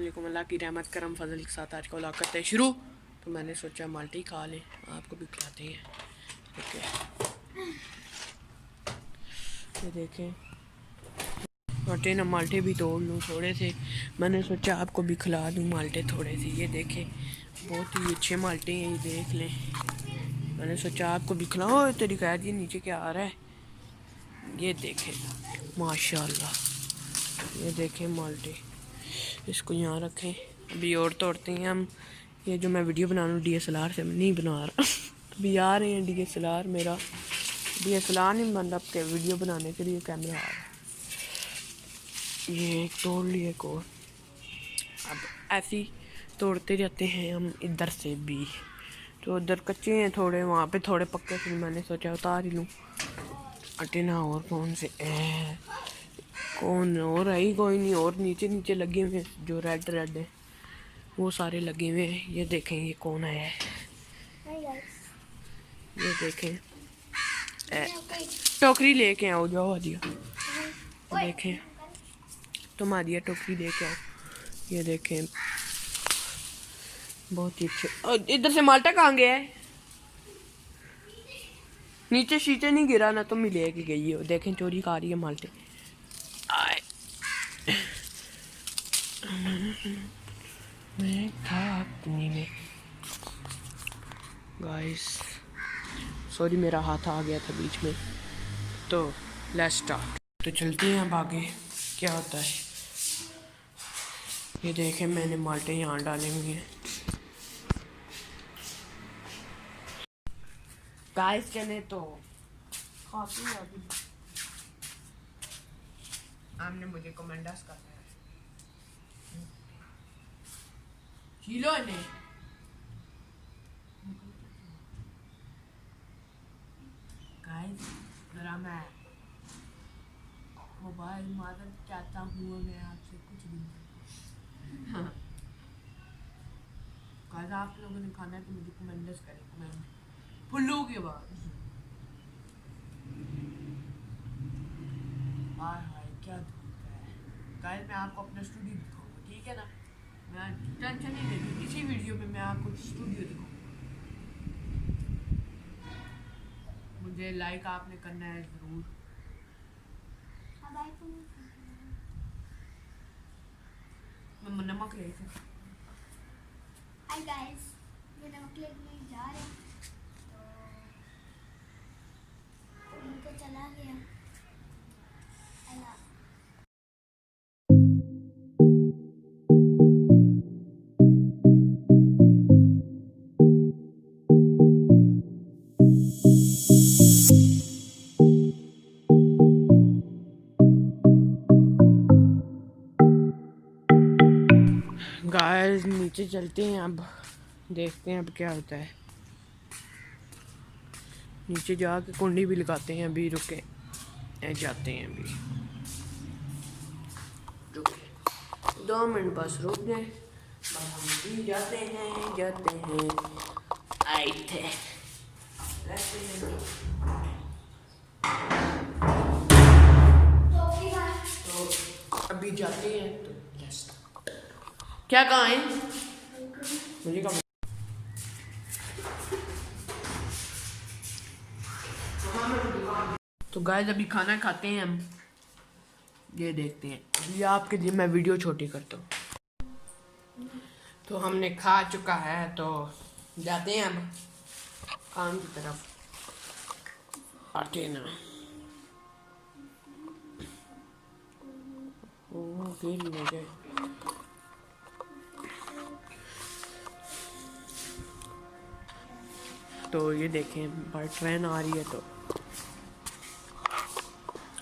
वालेकुम। अल्लाह की रहमत करम फजल के साथ आज का व्लॉग करते हैं शुरू। तो मैंने सोचा माल्टी खा लें, आपको भी खिलाते हैं। ओके, ये देखें माल्टे ना, माल्टे भी तोड़ लूँ थोड़े से। मैंने सोचा आपको भी खिला दूँ माल्टे थोड़े से। ये देखें बहुत ही अच्छे माल्टे हैं, ये देख लें। मैंने सोचा आपको भी खिलाओ। तेरी खैर ये नीचे क्या आ रहा है, ये देखें माशाल्लाह। ये देखें माल्टे, इसको यहाँ रखें, अभी और तोड़ते हैं हम। ये जो मैं वीडियो बना रहा हूँ DSLR से नहीं बना रहा अभी आ रहे हैं DSLR, मेरा DSLR नहीं बंद, आपके वीडियो बनाने के लिए कैमरा आ रहा है। ये एक तोड़ लिए को, अब ऐसे ही तोड़ते रहते हैं हम इधर से भी। तो उधर कच्चे हैं थोड़े, वहाँ पे थोड़े पक्के थे, मैंने सोचा उतार ही लूँ। अटे ना और कौन से कौन और है ही कोई नहीं, और नीचे नीचे लगे हुए जो रेड रेड है वो सारे लगे हुए हैं। ये देखें ये कौन है, ये देखें टोकरी लेके आओ, जाओ आदिया, देखें तुम आदिया टोकरी लेके आओ। ये देखें बहुत ही अच्छे। इधर से माल्टा कहाँ गया है, नीचे शीशे नहीं गिरा ना, तुम ही लेके गई हो। देखें चोरी खा रही है माल्टे। आए मैं था अपनी में गाइस, सॉरी मेरा हाथ आ गया था बीच में। तो लेट्स स्टार्ट, तो चलते हैं अब आगे क्या होता है। ये देखें मैंने माल्टे यहाँ डाले हुए हैं गाइस। कहने तो काफी अभी आपने मुझे कमेंट्स करना है, किलो ने गाइस जरा मैं मोबाइल मादर चाहता हूँ मैं आपसे कुछ भी। हाँ गाइस आप लोगों ने खाना है तो मुझे कमेंट्स करें, कमेंट फुल्लू के बाद। हाय हाय क्या धूप है गाइस। मैं आपको अपना स्टूडियो दिखाऊंगा, ठीक है ना, मैं टेंशन नहीं लेती, इसी वीडियो में मैं आपको स्टूडियो दिखाऊंगा। मुझे लाइक आपने करना है ज़रूर। मैं नमक ले हाय गाइस, ये नमक लेने जा रहे हैं तो उनको चला गया। गाइस नीचे चलते हैं, अब देखते हैं अब क्या होता है। नीचे जाके कुंडी भी लगाते हैं, अभी रुके जाते हैं, अभी रुके 2 मिनट बस रुक गए, हम भी जाते हैं आए थे तो अभी जाते हैं। तो क्या कहाँ है मुझे कहाँ, तो गाइस अभी खाना खाते हैं हम। ये देखते हैं, अभी आपके लिए मैं वीडियो छोटी करता हूँ। तो हमने खा चुका है, तो जाते हैं अब काम की तरफ आते ना। फिर ले गए तो ये देखें बाई ट्रेन आ रही है। तो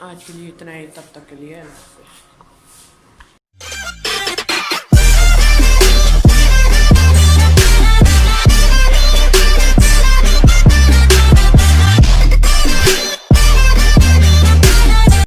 आज के लिए इतना ही, तब तक के लिए।